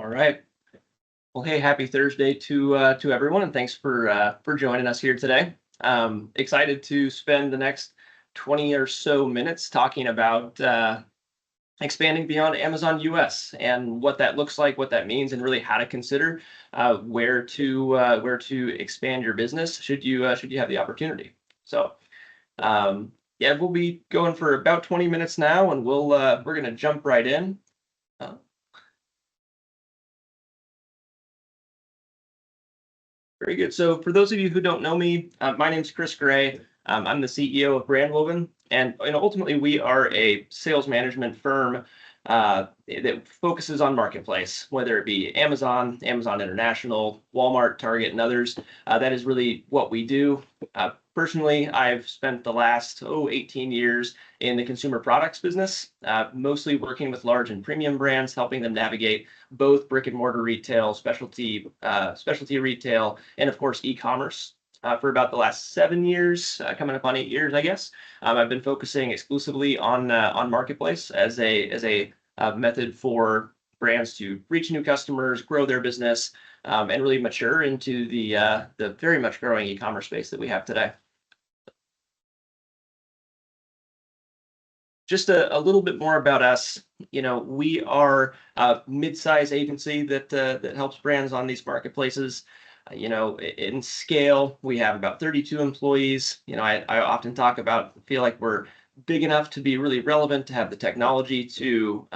All right. Well, hey, happy Thursday to everyone, and thanks for joining us here today. Excited to spend the next 20 or so minutes talking about expanding beyond Amazon US and what that looks like, what that means, and really how to consider where to expand your business should you have the opportunity. So, yeah, we'll be going for about 20 minutes now, and we're gonna jump right in. Uh, Very good. So for those of you who don't know me, my name's Chris Gray. I'm the CEO of Brandwoven, and ultimately we are a sales management firm that focuses on marketplace, whether it be Amazon, Amazon International, Walmart, Target, and others. That is really what we do. Personally, I've spent the last 18 years in the consumer products business, mostly working with large and premium brands, helping them navigate both brick and mortar retail, specialty retail, and of course e-commerce. For about the last 7 years, coming up on 8 years, I guess, I've been focusing exclusively on marketplace as a method for brands to reach new customers, grow their business, and really mature into the very much growing e-commerce space that we have today. Just a little bit more about us. We are a mid-size agency that helps brands on these marketplaces. In scale, we have about 32 employees. I often feel like we're big enough to be really relevant, to have the technology to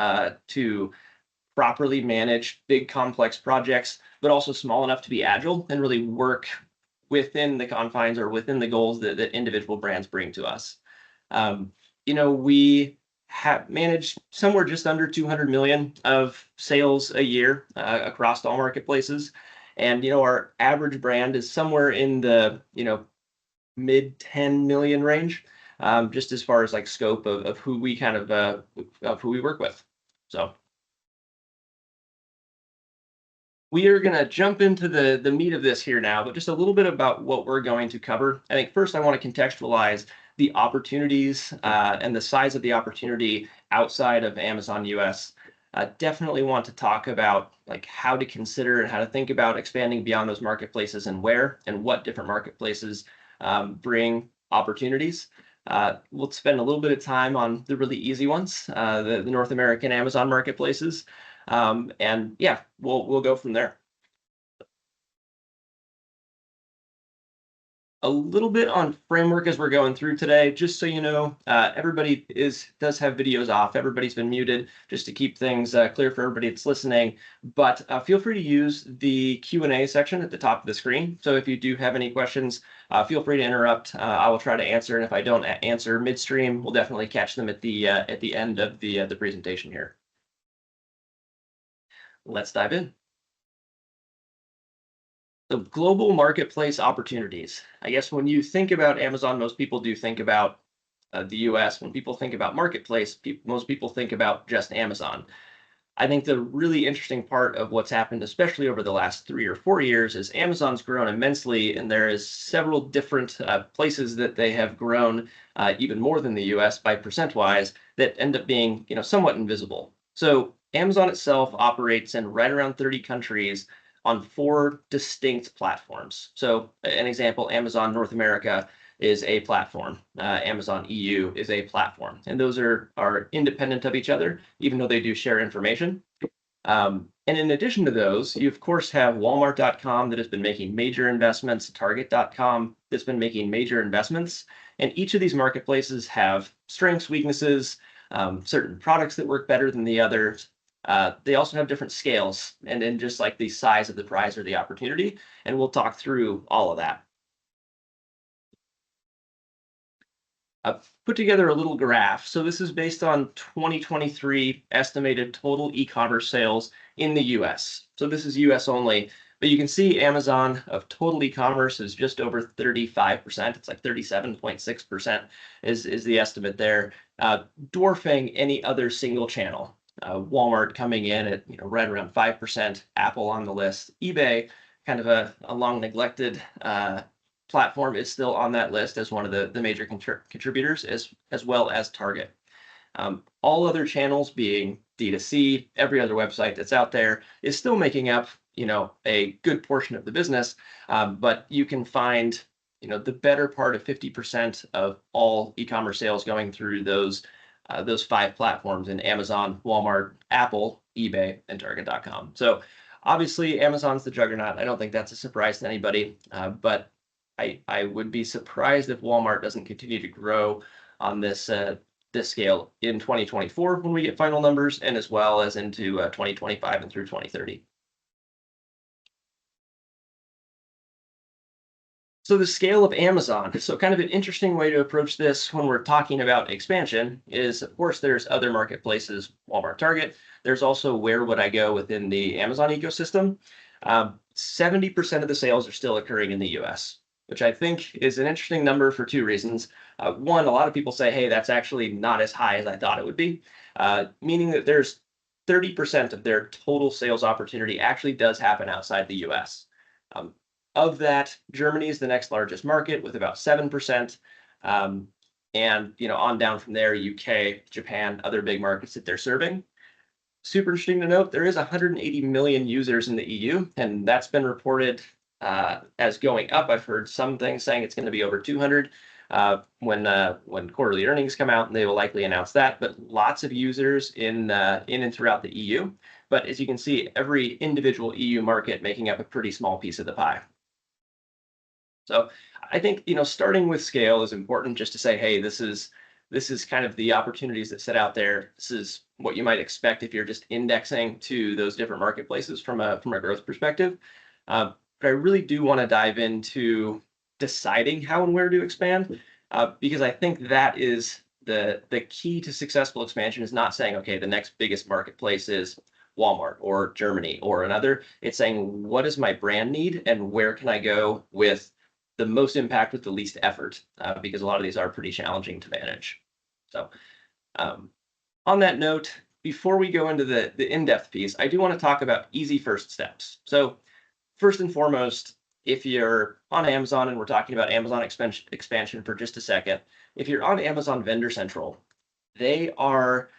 properly manage big complex projects, but also small enough to be agile and really work within the confines or within the goals that individual brands bring to us. We have managed somewhere just under 200 million of sales a year across all marketplaces. And our average brand is somewhere in the mid 10 million range, just as far as like scope of who we of who we work with. So we are going to jump into the meat of this here now, but just a little bit about what we're going to cover. I think first I want to contextualize the opportunities and the size of the opportunity outside of Amazon US. Definitely want to talk about like how to consider and how to think about expanding beyond those marketplaces and where and what different marketplaces bring opportunities. We'll spend a little bit of time on the really easy ones, the North American Amazon marketplaces, and yeah, we'll go from there. A little bit on framework as we're going through today, just so you know, everybody does have videos off. Everybody's been muted just to keep things clear for everybody that's listening. But feel free to use the Q&A section at the top of the screen. So if you do have any questions, feel free to interrupt. I will try to answer, and if I don't answer midstream, we'll definitely catch them at the end of the presentation here. Let's dive in. So global marketplace opportunities. I guess when you think about Amazon, most people do think about the US. When people think about marketplace, most people think about just Amazon. I think the really interesting part of what's happened, especially over the last 3 or 4 years, is Amazon's grown immensely, and there is several different places that they have grown even more than the US by percent-wise that end up being somewhat invisible. So Amazon itself operates in right around 30 countries on 4 distinct platforms. So an example, Amazon North America is a platform. Amazon EU is a platform. And those are independent of each other, even though they do share information. And in addition to those, you of course have Walmart.com that has been making major investments, Target.com that's been making major investments. And each of these marketplaces have strengths, weaknesses, certain products that work better than the others. They also have different scales and then just like the size of the prize or the opportunity. And we'll talk through all of that. I've put together a little graph. So this is based on 2023 estimated total e-commerce sales in the US. So this is US only, but you can see Amazon of total e-commerce is just over 35%. It's like 37.6% is the estimate there, dwarfing any other single channel. Walmart coming in at right around 5%, Apple on the list, eBay, kind of a long neglected platform, is still on that list as one of the major contributors, as well as Target. All other channels being D2C, every other website that's out there is still making up, a good portion of the business. But you can find, the better part of 50% of all e-commerce sales going through those five platforms in Amazon, Walmart, Apple, eBay, and Target.com. So obviously, Amazon's the juggernaut. I don't think that's a surprise to anybody, but I would be surprised if Walmart doesn't continue to grow on this scale in 2024 when we get final numbers, and as well as into 2025 and through 2030. So the scale of Amazon. So kind of an interesting way to approach this when we're talking about expansion is, of course, there's other marketplaces, Walmart, Target. There's also where would I go within the Amazon ecosystem. 70% of the sales are still occurring in the US, which I think is an interesting number for two reasons. One, a lot of people say, hey, that's actually not as high as I thought it would be, meaning that there's 30% of their total sales opportunity actually does happen outside the US. Of that, Germany is the next largest market with about 7%. And on down from there, UK, Japan, other big markets that they're serving. Super interesting to note, there is 180 million users in the EU, and that's been reported as going up. I've heard some things saying it's going to be over 200 when quarterly earnings come out, and they will likely announce that. But lots of users in and throughout the EU. But as you can see, every individual EU market making up a pretty small piece of the pie. So I think, starting with scale is important, just to say, hey, this is kind of the opportunities that sit out there. This is what you might expect if you're just indexing to those different marketplaces from a growth perspective. But I really do want to dive into deciding how and where to expand, because I think that is the key to successful expansion, is not saying, okay, the next biggest marketplace is Walmart or Germany or another. It's saying, what does my brand need, and where can I go with the most impact with the least effort, because a lot of these are pretty challenging to manage. So on that note, before we go into the in-depth piece, I do want to talk about easy first steps. So first and foremost, if you're on Amazon, and we're talking about Amazon expansion for just a second, if you're on Amazon Vendor Central, they are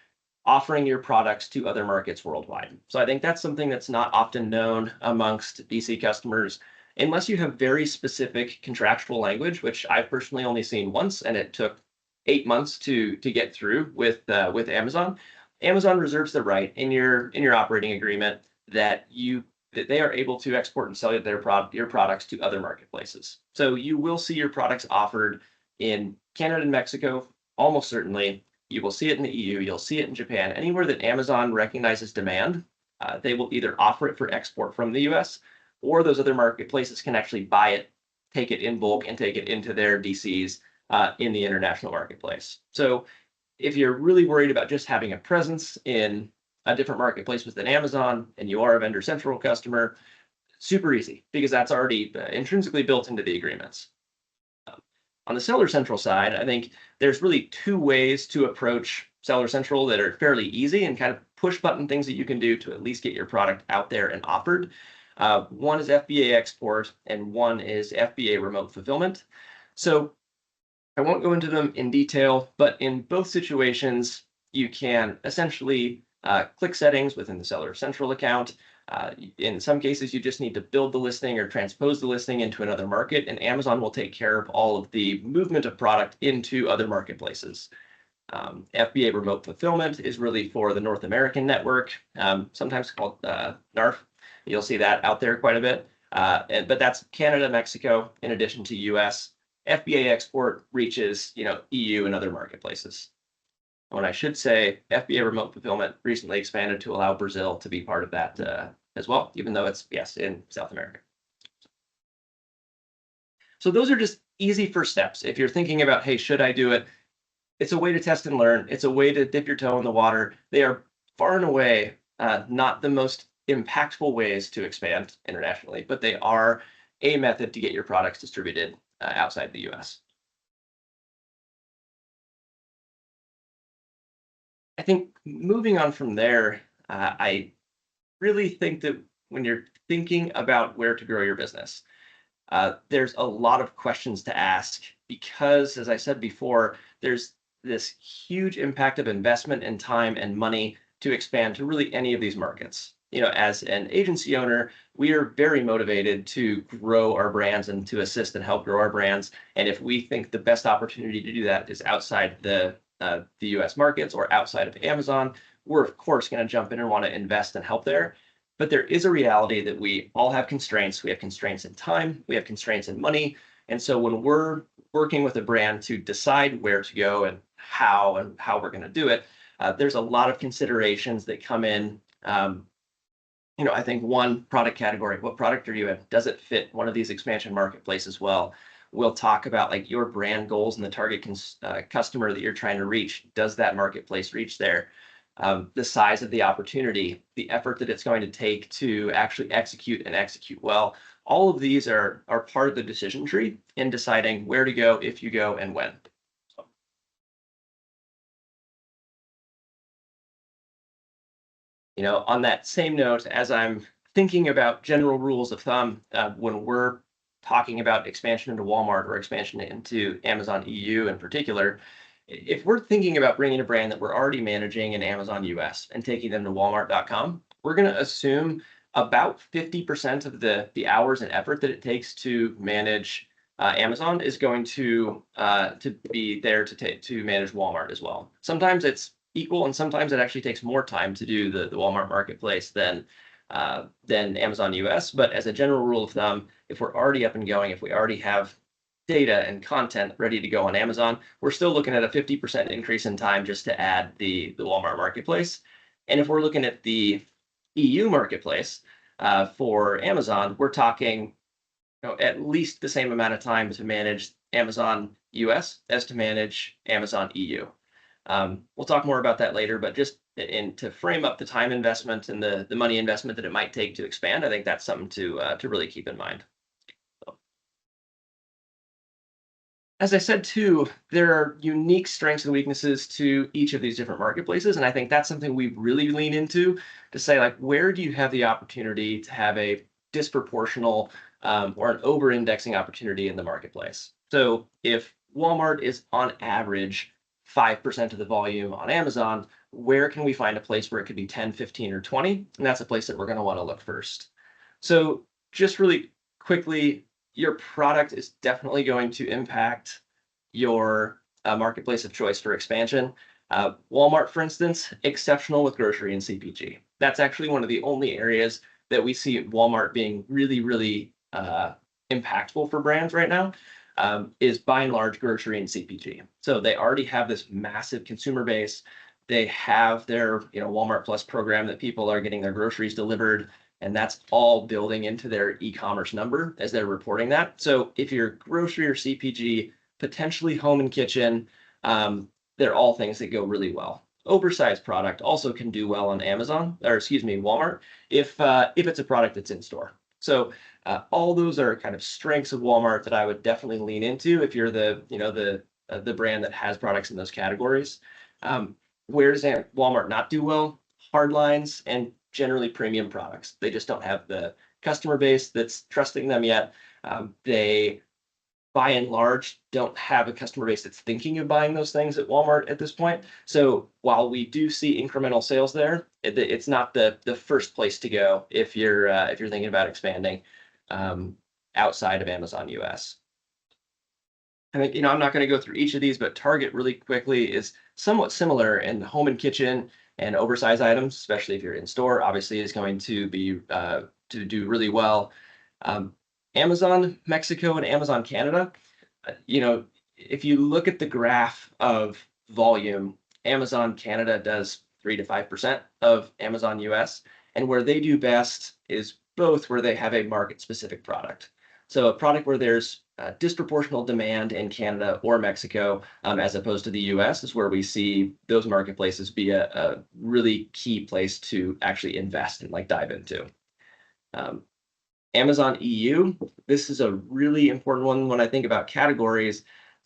offering your products to other markets worldwide. So I think that's something that's not often known amongst DC customers, unless you have very specific contractual language, which I've personally only seen once, and it took 8 months to get through with Amazon. Amazon reserves the right in your operating agreement that they are able to export and sell your products to other marketplaces. So you will see your products offered in Canada and Mexico, almost certainly. You will see it in the EU. You'll see it in Japan. Anywhere that Amazon recognizes demand, they will either offer it for export from the US, or those other marketplaces can actually buy it, take it in bulk, and take it into their DCs in the international marketplace. So if you're really worried about just having a presence in a different marketplace within Amazon, and you are a Vendor Central customer, super easy, because that's already intrinsically built into the agreements. On the Seller Central side, I think there's really two ways to approach Seller Central that are fairly easy and kind of push button things that you can do to at least get your product out there and offered. One is FBA export, and one is FBA remote fulfillment. So I won't go into them in detail, but in both situations, you can essentially click settings within the Seller Central account. In some cases, you just need to build the listing or transpose the listing into another market, and Amazon will take care of all of the movement of product into other marketplaces. FBA remote fulfillment is really for the North American network, sometimes called NARF. You'll see that out there quite a bit. But that's Canada, Mexico, in addition to US. FBA export reaches, EU and other marketplaces. When I should say, FBA remote fulfillment recently expanded to allow Brazil to be part of that as well, even though it's, yes, in South America. So those are just easy first steps. If you're thinking about, hey, should I do it? It's a way to test and learn. It's a way to dip your toe in the water. They are far and away not the most impactful ways to expand internationally, but they are a method to get your products distributed outside the US. I think moving on from there, I really think that when you're thinking about where to grow your business, there's a lot of questions to ask, because, as I said before, there's this huge impact of investment and time and money to expand to really any of these markets. As an agency owner, we are very motivated to grow our brands and to assist and help grow our brands. And if we think the best opportunity to do that is outside the U.S. markets or outside of Amazon, we're of course going to jump in and want to invest and help there. But there is a reality that we all have constraints. We have constraints in time, we have constraints in money. And so when we're working with a brand to decide where to go and how we're going to do it, there's a lot of considerations that come in. I think one, product category. What product are you in? Does it fit one of these expansion marketplaces well? We'll talk about like your brand goals and the target customer that you're trying to reach. Does that marketplace reach there? The size of the opportunity, the effort that it's going to take to actually execute and execute well. All of these are part of the decision tree in deciding where to go, if you go, and when. On that same note, as I'm thinking about general rules of thumb, when we're talking about expansion into Walmart or expansion into Amazon EU in particular, if we're thinking about bringing a brand that we're already managing in Amazon US and taking them to Walmart.com, we're going to assume about 50% of the hours and effort that it takes to manage Amazon is going to be there to manage Walmart as well. Sometimes it's equal, and sometimes it actually takes more time to do the Walmart marketplace than Amazon US. But as a general rule of thumb, if we're already up and going, if we already have data and content ready to go on Amazon, we're still looking at a 50% increase in time just to add the Walmart marketplace. And if we're looking at the EU marketplace for Amazon, we're talking at least the same amount of time to manage Amazon US as to manage Amazon EU. We'll talk more about that later, but just to frame up the time investment and the money investment that it might take to expand, I think that's something to really keep in mind. So, as I said too, there are unique strengths and weaknesses to each of these different marketplaces, and I think that's something we really lean into to say, like, where do you have the opportunity to have a disproportional or an over-indexing opportunity in the marketplace? So if Walmart is on average 5% of the volume on Amazon, where can we find a place where it could be 10, 15, or 20? And that's a place that we're going to want to look first. So just really quickly, your product is definitely going to impact your marketplace of choice for expansion. Walmart, for instance, exceptional with grocery and CPG. That's actually one of the only areas that we see Walmart being really, really impactful for brands right now. Is by and large grocery and CPG. So they already have this massive consumer base. They have their Walmart Plus program that people are getting their groceries delivered, and that's all building into their e-commerce number as they're reporting that. So if you're grocery or CPG, potentially home and kitchen, they're all things that go really well. Oversized product also can do well on Amazon, or excuse me, Walmart, if it's a product that's in store. So all those are kind of strengths of Walmart that I would definitely lean into if you're the brand that has products in those categories. Where does Walmart not do well? Hard lines and generally premium products. They just don't have the customer base that's trusting them yet. They, by and large, don't have a customer base that's thinking of buying those things at Walmart at this point. So while we do see incremental sales there, it's not the first place to go if you're thinking about expanding outside of Amazon US. I think I'm not going to go through each of these, but Target really quickly is somewhat similar in home and kitchen and oversized items, especially if you're in store. Obviously, is going to be to do really well. Amazon Mexico and Amazon Canada, if you look at the graph of volume, Amazon Canada does 3 to 5% of Amazon US, and where they do best is both where they have a market-specific product. So a product where there's disproportional demand in Canada or Mexico, as opposed to the US, is where we see those marketplaces be a really key place to actually invest and dive into. Amazon EU, this is a really important one when I think about categories.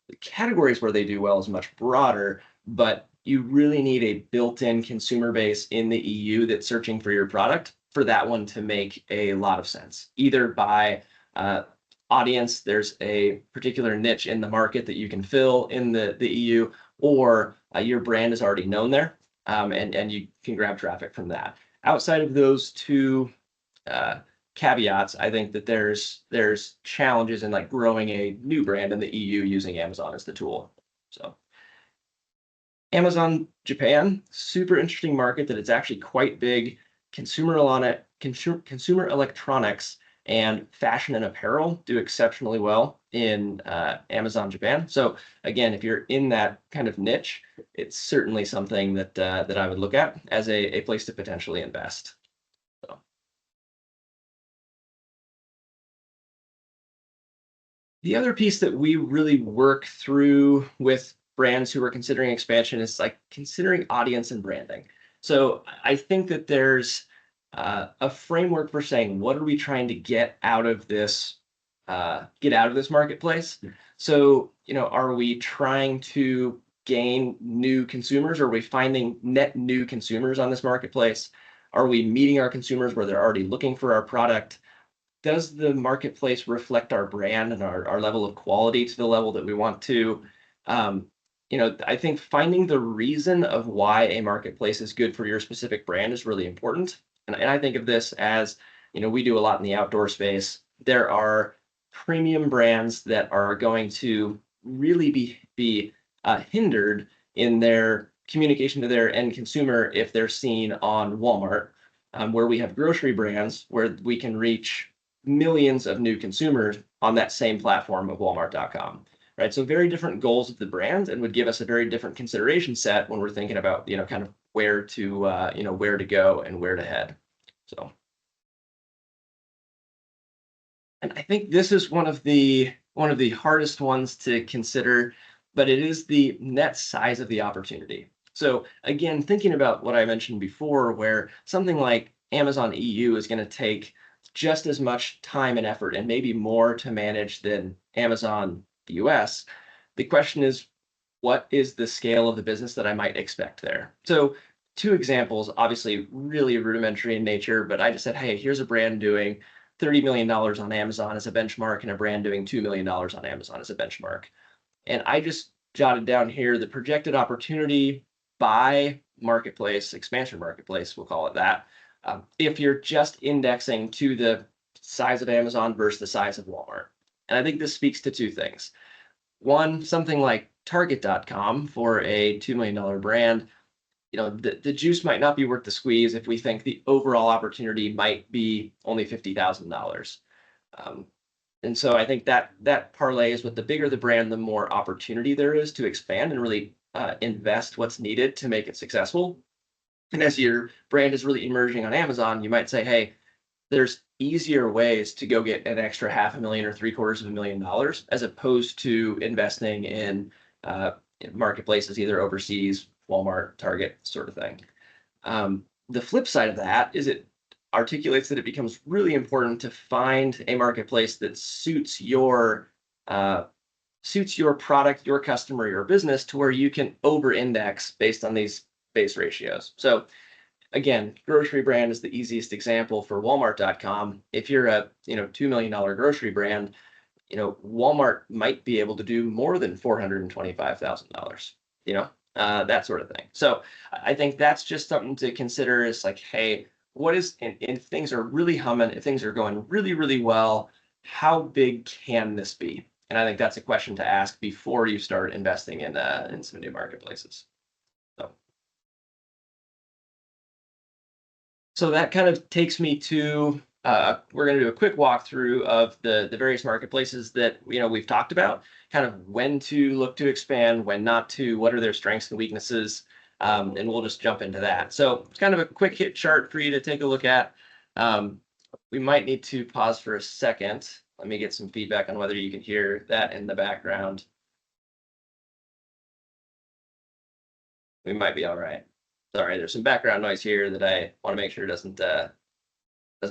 The categories where they do well is much broader, but you really need a built-in consumer base in the EU that's searching for your product for that one to make a lot of sense. Either by audience, there's a particular niche in the market that you can fill in the EU, or your brand is already known there. and you can grab traffic from that. Outside of those two uh, caveats, I think that there's challenges in like growing a new brand in the EU using Amazon as the tool. So Amazon Japan, super interesting market that it's actually quite big. Consumer electronics and fashion and apparel do exceptionally well in Amazon Japan. So again, if you're in that kind of niche, it's certainly something that I would look at as a place to potentially invest. So. The other piece that we really work through with brands who are considering expansion is like considering audience and branding. So I think that there's a framework for saying what are we trying to get out of this marketplace. So are we trying to gain new consumers? Are we finding net new consumers on this marketplace? Are we meeting our consumers where they're already looking for our product? Does the marketplace reflect our brand and our level of quality to the level that we want to? I think finding the reason of why a marketplace is good for your specific brand is really important. And I think of this as, we do a lot in the outdoor space. There are premium brands that are going to really be hindered in their communication to their end consumer if they're seen on Walmart, where we have grocery brands where we can reach millions of new consumers on that same platform of Walmart.com. Right. So very different goals of the brand and would give us a very different consideration set when we're thinking about, kind of where to go and where to head. So, and I think this is one of the hardest ones to consider, but it is the net size of the opportunity. So again, thinking about what I mentioned before, where something like Amazon EU is going to take just as much time and effort and maybe more to manage than Amazon US. The question is, what is the scale of the business that I might expect there? So two examples, obviously really rudimentary in nature, but I just said, hey, here's a brand doing $30 million on Amazon as a benchmark and a brand doing $2 million on Amazon as a benchmark. And I just jotted down here the projected opportunity by marketplace, expansion marketplace, we'll call it that, if you're just indexing to the size of Amazon versus the size of Walmart. And I think this speaks to two things. One, something like Target.com for a $2 million brand, the juice might not be worth the squeeze if we think the overall opportunity might be only $50,000. And so I think that parlays with the bigger the brand, the more opportunity there is to expand and really invest what's needed to make it successful. And as your brand is really emerging on Amazon, you might say, hey, there's easier ways to go get an extra $500,000 or $750,000 as opposed to investing in marketplaces either overseas, Walmart, Target, sort of thing. The flip side of that is it articulates that it becomes really important to find a marketplace that suits your product, your customer, your business to where you can over-index based on these base ratios. So again, grocery brand is the easiest example for Walmart.com. If you're a $2 million grocery brand, Walmart might be able to do more than $425,000. That sort of thing. So I think that's just something to consider. Is like, hey, what is and if things are really humming, if things are going really really well, how big can this be? And I think that's a question to ask before you start investing in some new marketplaces. So. So that kind of takes me to we're going to do a quick walkthrough of the various marketplaces that we've talked about, kind of when to look to expand, when not to, what are their strengths and weaknesses, and we'll just jump into that. So it's kind of a quick hit chart for you to take a look at. We might need to pause for a second. Let me get some feedback on whether you can hear that in the background. We might be all right. Sorry, there's some background noise here that I want to make sure doesn't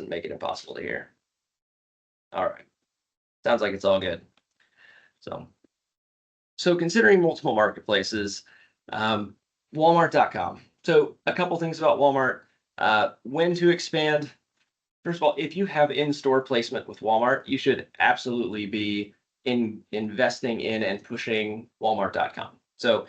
make it impossible to hear. All right. Sounds like it's all good. So considering multiple marketplaces, Walmart.com. So a couple things about Walmart. When to expand. First of all, if you have in-store placement with Walmart, you should absolutely be investing in and pushing Walmart.com. So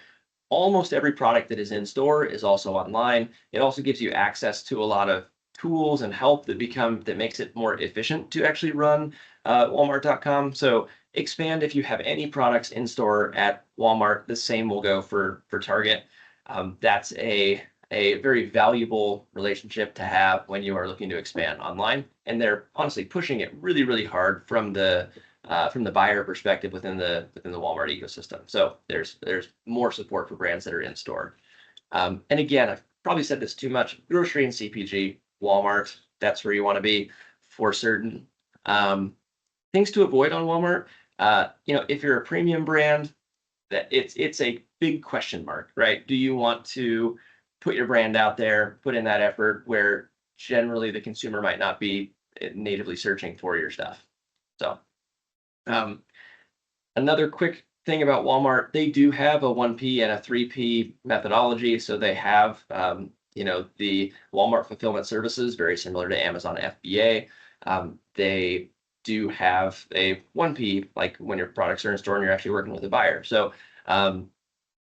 almost every product that is in store is also online. It also gives you access to a lot of tools and help that makes it more efficient to actually run Walmart.com. So expand if you have any products in store at Walmart. The same will go for Target. That's a very valuable relationship to have when you are looking to expand online. And they're honestly pushing it really, really hard from the buyer perspective within the Walmart ecosystem. So there's more support for brands that are in store. And again, I've probably said this too much. Grocery and CPG, Walmart, that's where you want to be for certain. Things to avoid on Walmart. If you're a premium brand, that it's a big question mark, right? Do you want to put your brand out there, put in that effort where generally the consumer might not be natively searching for your stuff? So um, another quick thing about Walmart, they do have a 1P and a 3P methodology. So they have, the Walmart fulfillment services, very similar to Amazon FBA. They do have a 1P, like when your products are in store and you're actually working with a buyer. So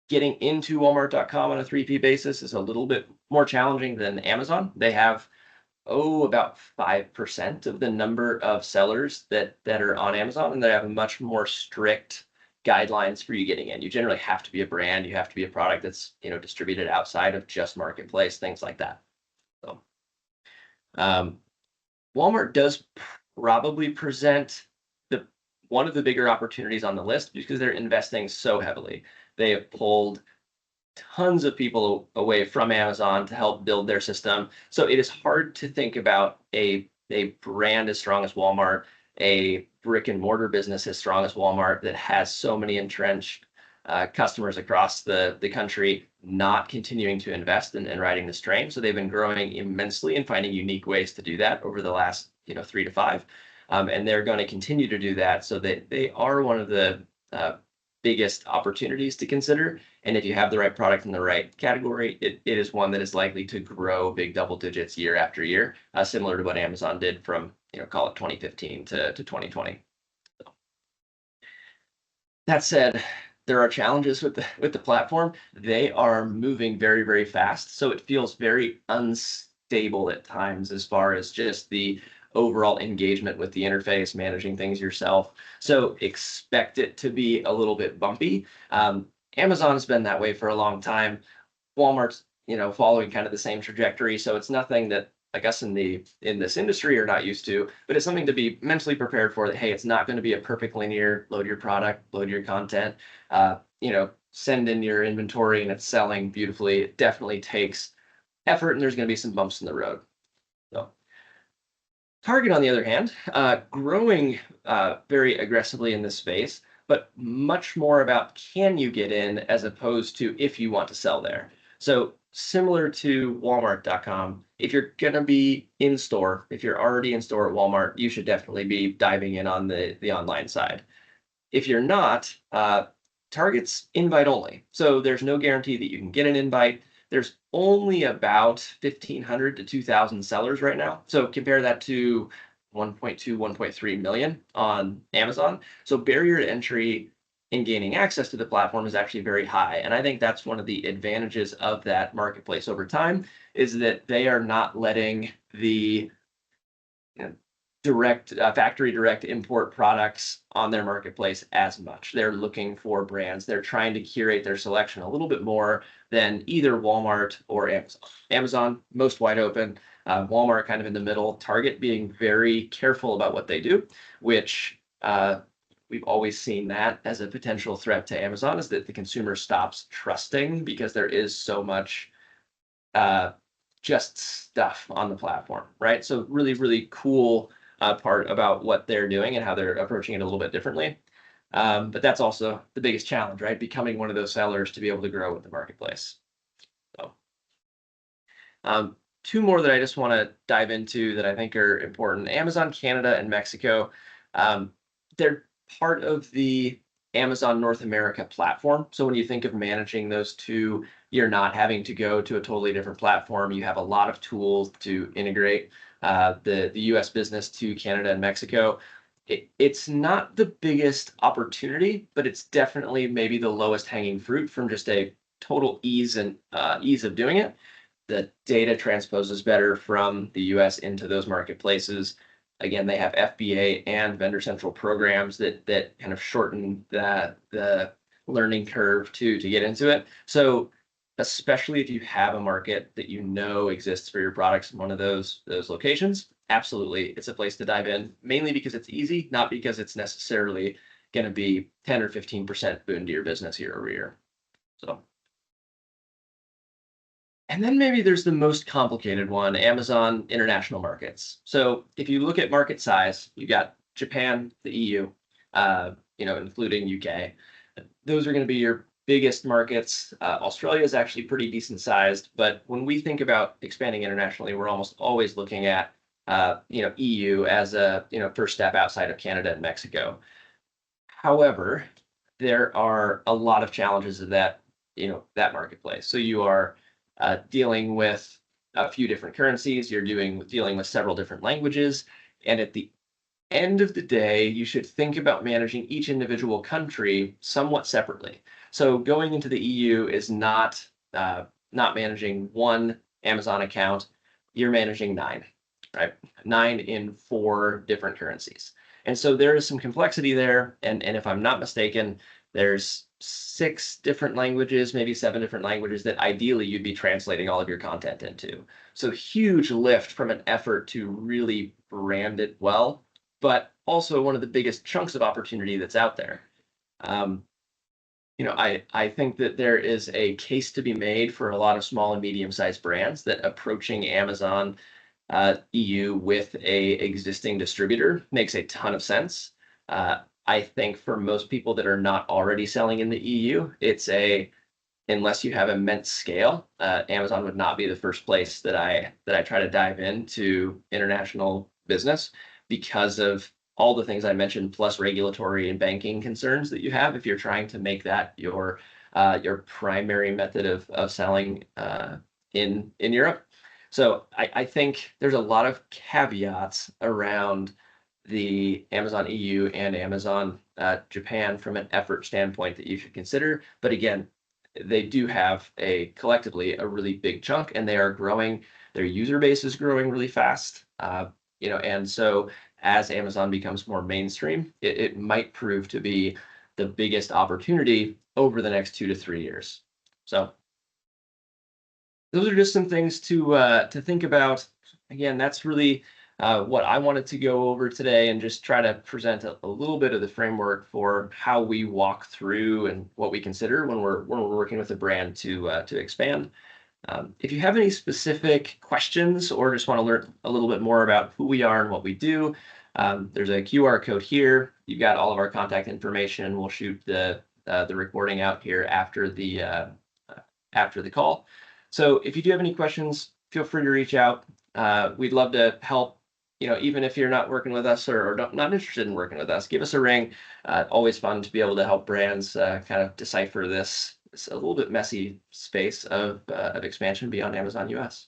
getting into Walmart.com on a 3P basis is a little bit more challenging than Amazon. They have about 5% of the number of sellers that are on Amazon, and they have a much more strict guidelines for you getting in. You generally have to be a brand, you have to be a product that's distributed outside of just marketplace, things like that. So um, Walmart does probably present one of the bigger opportunities on the list because they're investing so heavily. They have pulled tons of people away from Amazon to help build their system. So it is hard to think about a brand as strong as Walmart, a brick and mortar business as strong as Walmart that has so many entrenched customers across the country not continuing to invest and riding this train. So they've been growing immensely and finding unique ways to do that over the last 3 to 5. And they're going to continue to do that. So they are one of the biggest opportunities to consider. And if you have the right product in the right category, it is one that is likely to grow big double digits year after year, similar to what Amazon did from, call it 2015 to 2020. So, that said, there are challenges with the platform. They are moving very, very fast. So it feels very unstable at times as far as just the overall engagement with the interface, managing things yourself. So expect it to be a little bit bumpy. Amazon has been that way for a long time. Walmart's, following kind of the same trajectory. So it's nothing that I guess in this industry are not used to, but it's something to be mentally prepared for that, hey, it's not going to be a perfect linear load your product, load your content, send in your inventory and it's selling beautifully. It definitely takes effort and there's going to be some bumps in the road. So Target, on the other hand, growing very aggressively in this space, but much more about can you get in as opposed to if you want to sell there. So similar to Walmart.com, if you're going to be in store, if you're already in store at Walmart, you should definitely be diving in on the online side. If you're not, Target's invite only. So there's no guarantee that you can get an invite. There's only about 1,500 to 2,000 sellers right now. So compare that to 1.2, 1.3 million on Amazon. So barrier to entry in gaining access to the platform is actually very high. And I think that's one of the advantages of that marketplace over time is that they are not letting the direct factory direct import products on their marketplace as much. They're looking for brands. They're trying to curate their selection a little bit more than either Walmart or Amazon. Amazon, most wide open. Walmart kind of in the middle. Target being very careful about what they do, which we've always seen that as a potential threat to Amazon is that the consumer stops trusting because there is so much just stuff on the platform, right? So really, really cool part about what they're doing and how they're approaching it a little bit differently. But that's also the biggest challenge, right? Becoming one of those sellers to be able to grow with the marketplace. So, two more that I just want to dive into that I think are important. Amazon Canada and Mexico. They're part of the Amazon North America platform. So when you think of managing those two, you're not having to go to a totally different platform. You have a lot of tools to integrate the US business to Canada and Mexico. It's not the biggest opportunity, but it's definitely maybe the lowest hanging fruit from just a total ease of doing it. The data transposes better from the US into those marketplaces. Again, they have FBA and Vendor Central programs that kind of shorten the learning curve to get into it. So especially if you have a market that you know exists for your products in one of those locations, absolutely, it's a place to dive in, mainly because it's easy, not because it's necessarily going to be 10 or 15% boon to your business year over year. So, and then maybe there's the most complicated one, Amazon international markets. So if you look at market size, you got Japan, the EU, including UK. Those are going to be your biggest markets. Australia is actually pretty decent sized, but when we think about expanding internationally, we're almost always looking at EU as a first step outside of Canada and Mexico. However, there are a lot of challenges of that marketplace. So you are dealing with a few different currencies. You're dealing with several different languages, and at the end of the day, you should think about managing each individual country somewhat separately. So going into the EU is not managing one Amazon account. You're managing nine, right? Nine in four different currencies. And so there is some complexity there. And if I'm not mistaken, there's six different languages, maybe seven different languages that ideally you'd be translating all of your content into. So huge lift from an effort to really brand it well, but also one of the biggest chunks of opportunity that's out there. Um, I think that there is a case to be made for a lot of small and medium-sized brands that approaching Amazon EU with a existing distributor makes a ton of sense. I think for most people that are not already selling in the EU, unless you have immense scale, Amazon would not be the first place that I try to dive into international business because of all the things I mentioned, plus regulatory and banking concerns that you have if you're trying to make that your primary method of selling in Europe. So I think there's a lot of caveats around the Amazon EU and Amazon Japan from an effort standpoint that you should consider. But again, they do have collectively a really big chunk, and they are growing. Their user base is growing really fast. And so as Amazon becomes more mainstream, it might prove to be the biggest opportunity over the next 2 to 3 years. So those are just some things to think about. Again, that's really what I wanted to go over today and just try to present a little bit of the framework for how we walk through and what we consider when we're working with a brand to expand. If you have any specific questions or just want to learn a little bit more about who we are and what we do, there's a QR code here. You've got all of our contact information. We'll shoot the recording out here after the call. So if you do have any questions, feel free to reach out. We'd love to help. Even if you're not working with us or not interested in working with us, give us a ring. Always fun to be able to help brands kind of decipher this a little bit messy space of expansion beyond Amazon US.